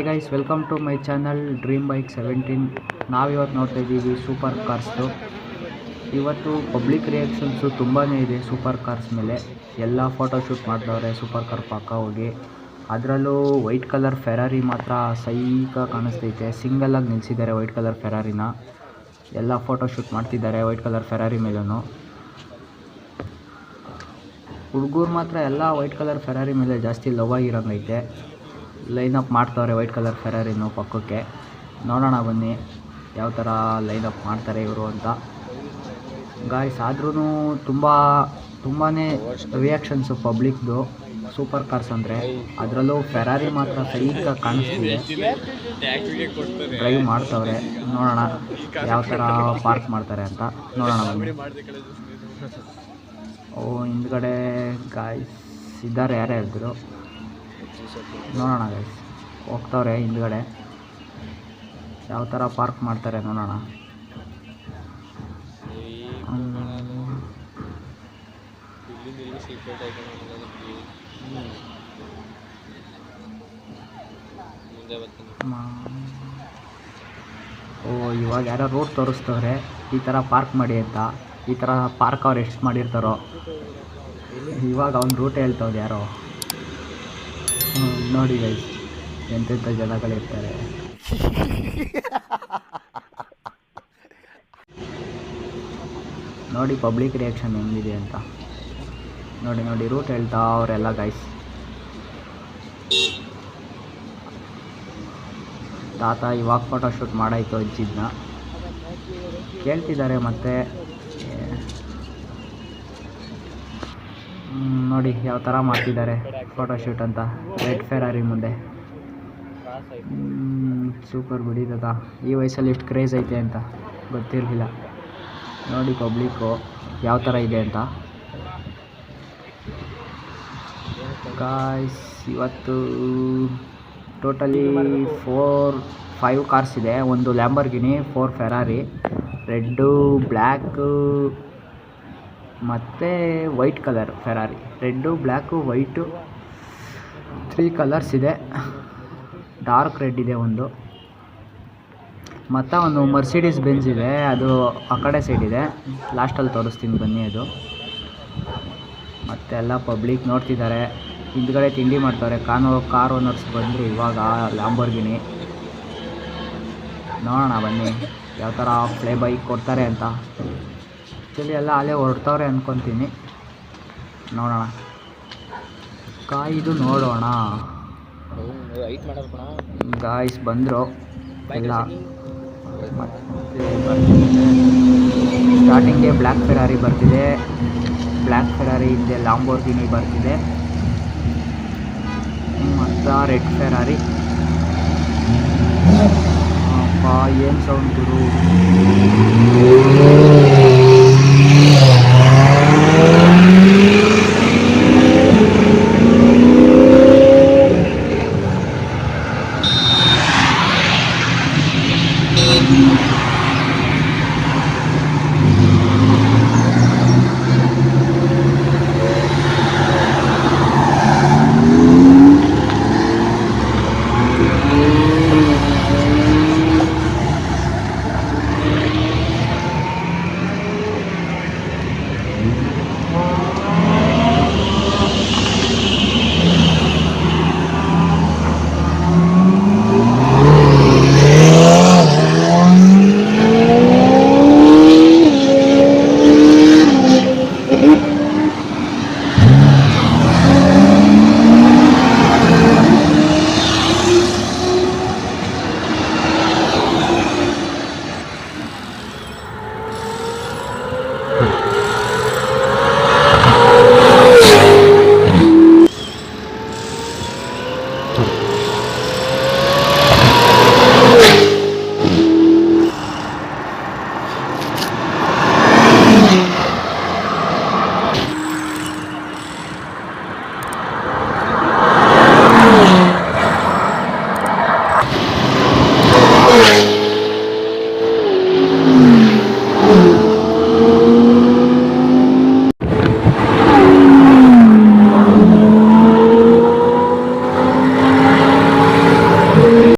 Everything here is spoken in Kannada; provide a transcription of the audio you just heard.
Hi guys, welcome to my channel dream bike 17. ನಾವಿವತ್ತು ನೋಡ್ತಾ ಇದ್ದೀವಿ ಸೂಪರ್ ಕಾರ್ಸ್ದು. ಇವತ್ತು ಪಬ್ಲಿಕ್ ರಿಯಾಕ್ಷನ್ಸು ತುಂಬಾ ಇದೆ ಸೂಪರ್ ಕಾರ್ಸ್ ಮೇಲೆ. ಎಲ್ಲ ಫೋಟೋಶೂಟ್ ಮಾಡಿದವ್ರೆ ಸೂಪರ್ ಕಾರ್ ಪಕ್ಕ ಹೋಗಿ. ಅದರಲ್ಲೂ ವೈಟ್ ಕಲರ್ ಫೆರಾರಿ ಮಾತ್ರ ಸೈಕ ಕಾಣಿಸ್ತೈತೆ. ಸಿಂಗಲಾಗಿ ನಿಲ್ಲಿಸಿದ್ದಾರೆ ವೈಟ್ ಕಲರ್ ಫೆರಾರಿನ. ಎಲ್ಲ ಫೋಟೋಶೂಟ್ ಮಾಡ್ತಿದ್ದಾರೆ ವೈಟ್ ಕಲರ್ ಫೆರಾರಿ ಮೇಲೂ. ಹುಡುಗರು ಮಾತ್ರ ಎಲ್ಲ ವೈಟ್ ಕಲರ್ ಫೆರಾರಿ ಮೇಲೆ ಜಾಸ್ತಿ ಲವ್ ಆಗಿರೋಂಗೈತೆ. ಲೈನಪ್ ಮಾಡ್ತವ್ರೆ ವೈಟ್ ಕಲರ್ ಫೆರಾರಿನೂ ಪಕ್ಕಕ್ಕೆ. ನೋಡೋಣ ಬನ್ನಿ ಯಾವ ಥರ ಲೈನಪ್ ಮಾಡ್ತಾರೆ ಇವರು ಅಂತ. ಗಾಯ್ಸ್ ಆದ್ರೂ ತುಂಬಾ ರಿಯಾಕ್ಷನ್ಸು ಪಬ್ಲಿಕ್ದು ಸೂಪರ್ ಕಾರ್ಸ್ ಅಂದರೆ. ಅದರಲ್ಲೂ ಫೆರಾರಿ ಮಾತ್ರ ಸೈಕ ಕಾಣಿಸ್ತಿದೆ. ಡ್ರೈವ್ ಮಾಡ್ತವ್ರೆ. ನೋಡೋಣ ಯಾವ ಥರ ಪಾರ್ಕ್ ಮಾಡ್ತಾರೆ ಅಂತ ನೋಡೋಣ ಬನ್ನಿ. ಹಿಂದ್ಗಡೆ ಗಾಯ್ಸ್ ಇದ್ದಾರೆ ಯಾರೇ ಇದ್ದರು. ನೋಡೋಣ ಗೈಸ್ ಹೋಗ್ತವ್ರೆ ಹಿಂದ್ಗಡೆ. ಯಾವ ಥರ ಪಾರ್ಕ್ ಮಾಡ್ತಾರೆ ನೋಡೋಣ. ಇವಾಗ ಯಾರೋ ರೋಡ್ ತೋರಿಸ್ತವ್ರೆ ಈ ಥರ ಪಾರ್ಕ್ ಮಾಡಿ ಅಂತ. ಈ ಥರ ಪಾರ್ಕ್ ಅವ್ರು ಎಷ್ಟು ಮಾಡಿರ್ತಾರೋ. ಇವಾಗ ಅವ್ನು ರೂಟ್ ಹೇಳ್ತವ್ರು ಯಾರೋ. ನೋಡಿ ಗೈಸ್ ಎಂತೆಂಥ ಜನಗಳಿರ್ತಾರೆ. ನೋಡಿ ಪಬ್ಲಿಕ್ ರಿಯಾಕ್ಷನ್ ಹೆಂಗಿದೆ ಅಂತ. ನೋಡಿ ರೂಟ್ ಹೇಳ್ತಾ ಅವರೆಲ್ಲ ಗೈಸ್. ತಾತ ಇವಾಗ ಫೋಟೋಶೂಟ್ ಮಾಡಾಯ್ತು ಅಜ್ಜಿದ್ನ ಕೇಳ್ತಿದ್ದಾರೆ ಮತ್ತೆ. ನೋಡಿ ಯಾವ ಥರ ಮಾಡ್ತಿದ್ದಾರೆ ಫೋಟೋಶೂಟ್ ಅಂತ ರೆಡ್ ಫೆರಾರಿ ಮುಂದೆ. ಸೂಪರ್ ಬಿಡಿ ತಾತ. ಈ ವಯಸ್ಸಲ್ಲಿ ಎಷ್ಟು ಕ್ರೇಜ್ ಐತೆ ಅಂತ ಗೊತ್ತಿರಲಿಲ್ಲ. ನೋಡಿ ಪಬ್ಲಿಕ್ಕು ಯಾವ ಥರ ಇದೆ ಅಂತ. ಗಾಯ್ಸ್ ಇವತ್ತು ಟೋಟಲಿ 5 ಕಾರ್ಸ್ ಇದೆ. ಒಂದು ಲ್ಯಾಂಬರ್ಗಿನಿ, 4 ಫೆರಾರಿ, ರೆಡ್ಡು, ಬ್ಲ್ಯಾಕು ಮತ್ತು white colour Ferrari. Red, black, white 3 colours ಇದೆ. ಡಾರ್ಕ್ ರೆಡ್ ಇದೆ ಒಂದು. ಮತ್ತು ಒಂದು ಮರ್ಸಿಡೀಸ್ ಬೆಂಜ್ ಇದೆ, ಅದು ಆ ಕಡೆ ಸೈಡ್ ಇದೆ. ಲಾಸ್ಟಲ್ಲಿ ತೋರಿಸ್ತೀನಿ ಬನ್ನಿ ಅದು. ಮತ್ತು ಎಲ್ಲ ಪಬ್ಲಿಕ್ ನೋಡ್ತಿದ್ದಾರೆ. ಹಿಂದ್ಗಡೆ ತಿಂಡಿ ಮಾಡ್ತಾರೆ. ಕಾರ್ ಓನರ್ಸ್ ಬಂದರು ಇವಾಗ ಲ್ಯಾಂಬೋರ್ಗಿನಿ. ನೋಡೋಣ ಬನ್ನಿ ಯಾವ ಥರ ಪ್ಲೇ ಬೈಕ್ ಕೊಡ್ತಾರೆ ಅಂತ. ಆ್ಯಕ್ಚುಲಿ ಎಲ್ಲ ಅಲ್ಲೇ ಹೊರಡ್ತವ್ರೆ ಅಂದ್ಕೊತೀನಿ. ನೋಡೋಣ ಕಾಯ್ದು ನೋಡೋಣ. ಗಾಯ್ಸ್ ಬಂದರು ಎಲ್ಲ. ಮತ್ತು ಸ್ಟಾರ್ಟಿಂಗ್ಗೆ ಬ್ಲ್ಯಾಕ್ ಫೆರಾರಿ ಬರ್ತಿದೆ. ಬ್ಲ್ಯಾಕ್ ಫೆರಾರಿ ಹಿಂದೆ ಲಾಂಬೋರ್ಗಿನಿ ಬರ್ತಿದೆ. ಮತ್ತು ರೆಡ್ ಫೆರಾರಿ. ಅಪ್ಪ ಏನು ಸೌಂಡ್ ಗುರು.